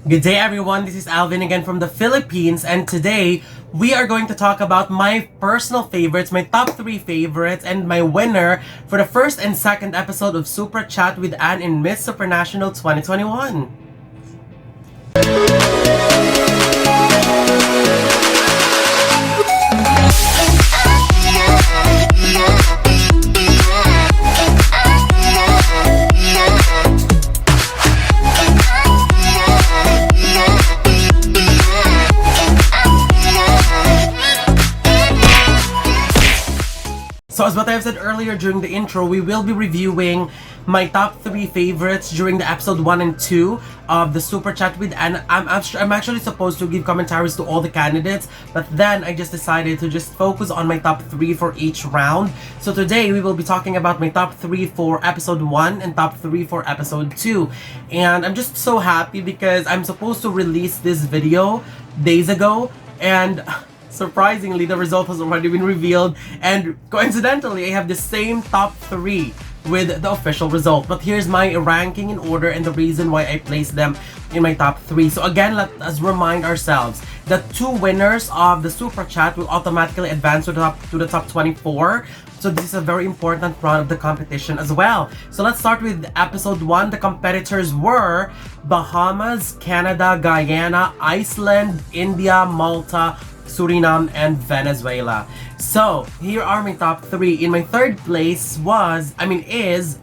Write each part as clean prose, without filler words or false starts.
Good day everyone, this is Alvin again from the Philippines, and today we are going to talk about my personal favorites, my top 3 favorites, and my winner for the first and second episode of Supra Chat with Anne in Miss Supranational 2021. So as what I've said earlier during the intro, we will be reviewing my top 3 favorites during the episode 1 and 2 of the Super Chat with Anne. I'm actually supposed to give commentaries to all the candidates, but then I just decided to just focus on my top 3 for each round. So today we will be talking about my top 3 for episode 1 and top 3 for episode 2. And I'm just so happy because I'm supposed to release this video days ago, and surprisingly, the result has already been revealed, and coincidentally, I have the same top 3 with the official result. But here's my ranking in order and the reason why I placed them in my top 3. So again, let us remind ourselves that 2 winners of the Super Chat will automatically advance to the top 24. So this is a very important round of the competition as well. So let's start with episode 1. The competitors were Bahamas, Canada, Guyana, Iceland, India, Malta, Suriname, and Venezuela. So here are my top 3. In my third place is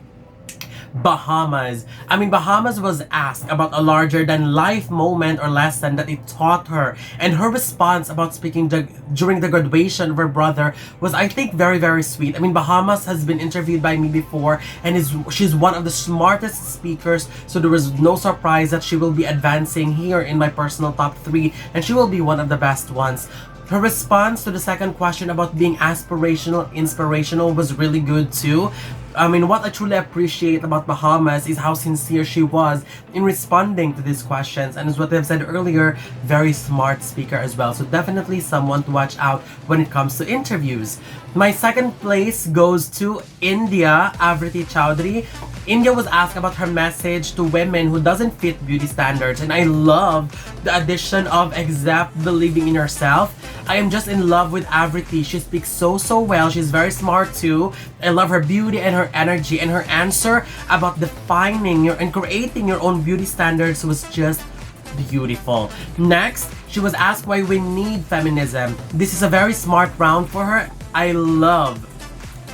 Bahamas. Bahamas was asked about a larger than life moment or lesson that it taught her, and her response about speaking during the graduation of her brother was, I think, very, very sweet. Bahamas has been interviewed by me before, and she's one of the smartest speakers, so there was no surprise that she will be advancing here in my personal top 3, and she will be one of the best ones. Her response to the second question about being aspirational, inspirational was really good too. What I truly appreciate about Bahamas is how sincere she was in responding to these questions, and as what I've said earlier, very smart speaker as well. So definitely someone to watch out when it comes to interviews. My second place goes to India, Avriti Chowdhury. India was asked about her message to women who doesn't fit beauty standards, and I love the addition of except believing in yourself. I am just in love with Avriti. She speaks so well. She's very smart too. I love her beauty and her energy, and her answer about defining and creating your own beauty standards was just beautiful. Next, she was asked why we need feminism. This is a very smart round for her. I love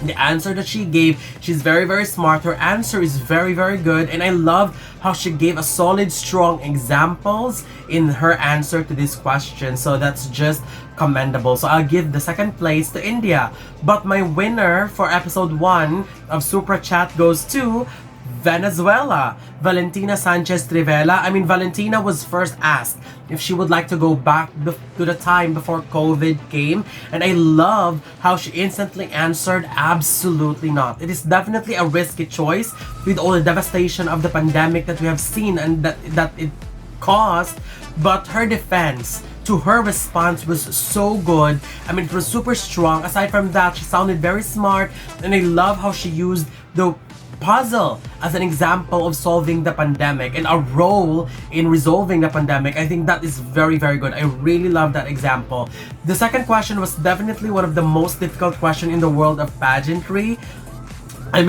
the answer that she gave. She's very, very smart. Her answer is very, very good, and I love how she gave a solid, strong examples in her answer to this question. So that's just commendable. So I'll give the second place to India. But my winner for episode 1 of Supra Chat goes to Venezuela, Valentina Sanchez Trivela. Valentina was first asked if she would like to go back to the time before COVID came, and I love how she instantly answered, absolutely not. It is definitely a risky choice with all the devastation of the pandemic that we have seen and that it caused, but her defense to her response was so good. It was super strong. Aside from that, she sounded very smart, and I love how she used the puzzle as an example of solving the pandemic and a role in resolving the pandemic. I think that is very, very good. I really love that example. The second question was definitely one of the most difficult questions in the world of pageantry.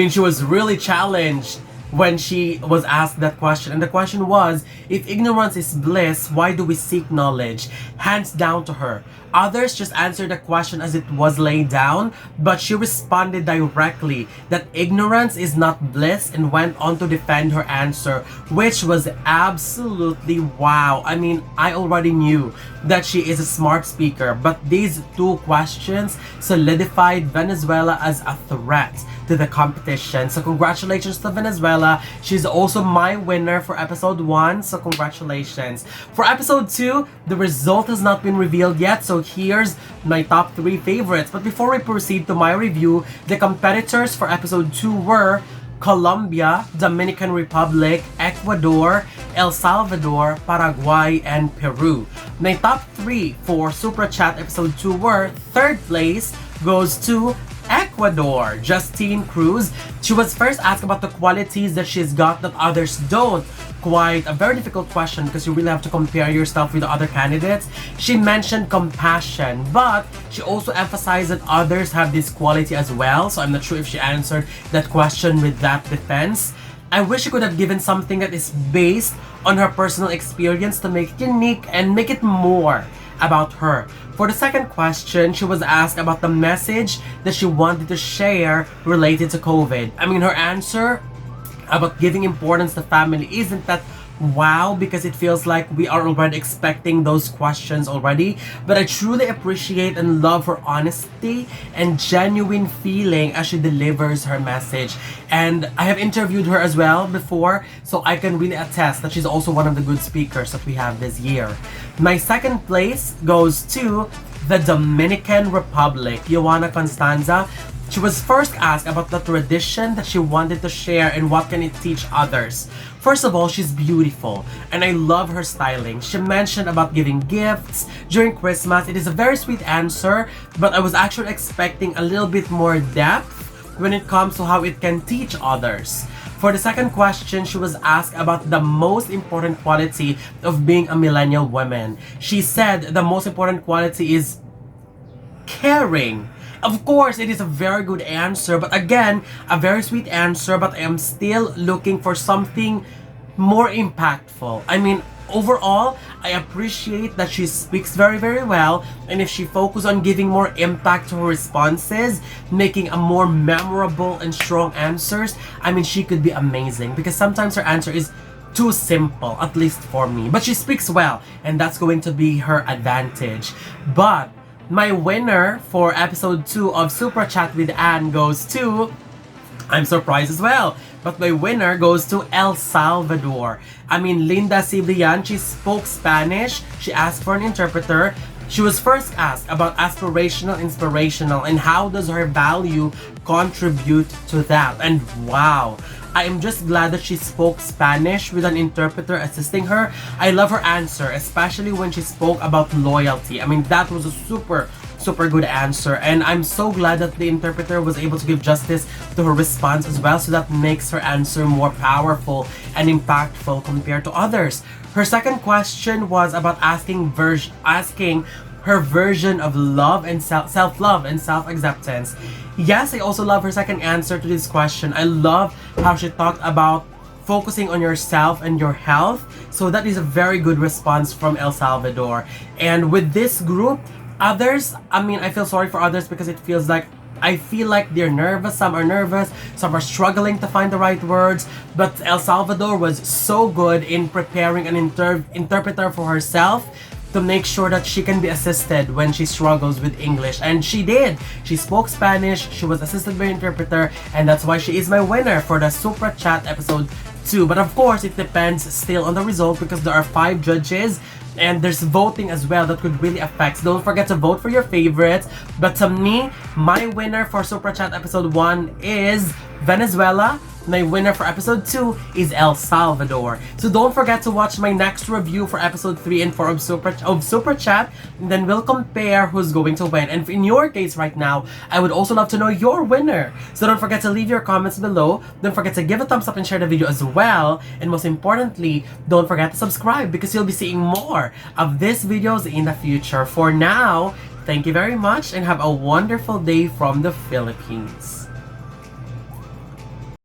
She was really challenged when she was asked that question, and the question was, if ignorance is bliss, why do we seek knowledge? Hands down to her. Others just answered the question as it was laid down, but she responded directly that ignorance is not bliss, and went on to defend her answer, which was absolutely wow. I already knew that she is a smart speaker, but these 2 questions solidified Venezuela as a threat to the competition. So congratulations to Venezuela. She's also my winner for episode 1, so congratulations. For episode 2, the result has not been revealed yet, so here's my top 3 favorites. But before we proceed to my review, the competitors for episode 2 were Colombia, Dominican Republic, Ecuador, El Salvador, Paraguay, and Peru. My top 3 for Supra Chat episode 2 were: third place goes to Ecuador, Justine Cruz. She was first asked about the qualities that she's got that others don't. quite a very difficult question because you really have to compare yourself with the other candidates. She mentioned compassion, but she also emphasized that others have this quality as well. So I'm not sure if she answered that question with that defense. I wish she could have given something that is based on her personal experience to make it unique and make it more about her. For the second question, she was asked about the message that she wanted to share related to COVID. I mean, her answer about giving importance to family isn't that wow, because it feels like we are already expecting those questions already. But I truly appreciate and love her honesty and genuine feeling as she delivers her message. And I have interviewed her as well before, so I can really attest that she's also one of the good speakers that we have this year. My second place goes to the Dominican Republic, Joanna Constanza. She was first asked about the tradition that she wanted to share and what can it teach others. First of all, she's beautiful and I love her styling. She mentioned about giving gifts during Christmas. It is a very sweet answer, but I was actually expecting a little bit more depth when it comes to how it can teach others. For the second question, she was asked about the most important quality of being a millennial woman. She said the most important quality is caring. Of course, it is a very good answer, but again, a very sweet answer, but I am still looking for something more impactful. I mean, overall, I appreciate that she speaks very, very well, and if she focuses on giving more impact to her responses, making a more memorable and strong answers, I mean, she could be amazing, because sometimes her answer is too simple, at least for me. But she speaks well, and that's going to be her advantage. But my winner for episode 2 of Supra Chat with Anne goes to, I'm surprised as well, but my winner goes to El Salvador. I mean, Linda Cibrian, she spoke Spanish, she asked for an interpreter. She was first asked about aspirational, inspirational, and how does her value contribute to that. And wow, I am just glad that she spoke Spanish with an interpreter assisting her. I love her answer, especially when she spoke about loyalty. I mean, that was a super good answer, and I'm so glad that the interpreter was able to give justice to her response as well, so that makes her answer more powerful and impactful compared to others. Her second question was about asking her version of love and self-love and self-acceptance. Yes, I also love her second answer to this question. I love how she talked about focusing on yourself and your health. So that is a very good response from El Salvador. And with this group, others, I mean, I feel sorry for others because I feel like they're nervous. Some are nervous, some are struggling to find the right words. But El Salvador was so good in preparing an interpreter for herself to make sure that she can be assisted when she struggles with English. And she did. She spoke Spanish, she was assisted by an interpreter, and that's why she is my winner for the Supra Chat episode 2. But of course, it depends still on the result because there are 5 judges and there's voting as well that could really affect. So don't forget to vote for your favorites. But to me, my winner for Supra Chat episode 1 is Venezuela. My winner for episode 2 is El Salvador. So don't forget to watch my next review for episode 3 and 4 of Supra Chat, and then we'll compare who's going to win. And in your case right now, I would also love to know your winner. So don't forget to leave your comments below. Don't forget to give a thumbs up and share the video as well. And most importantly, don't forget to subscribe because you'll be seeing more of these videos in the future. For now, thank you very much and have a wonderful day from the Philippines.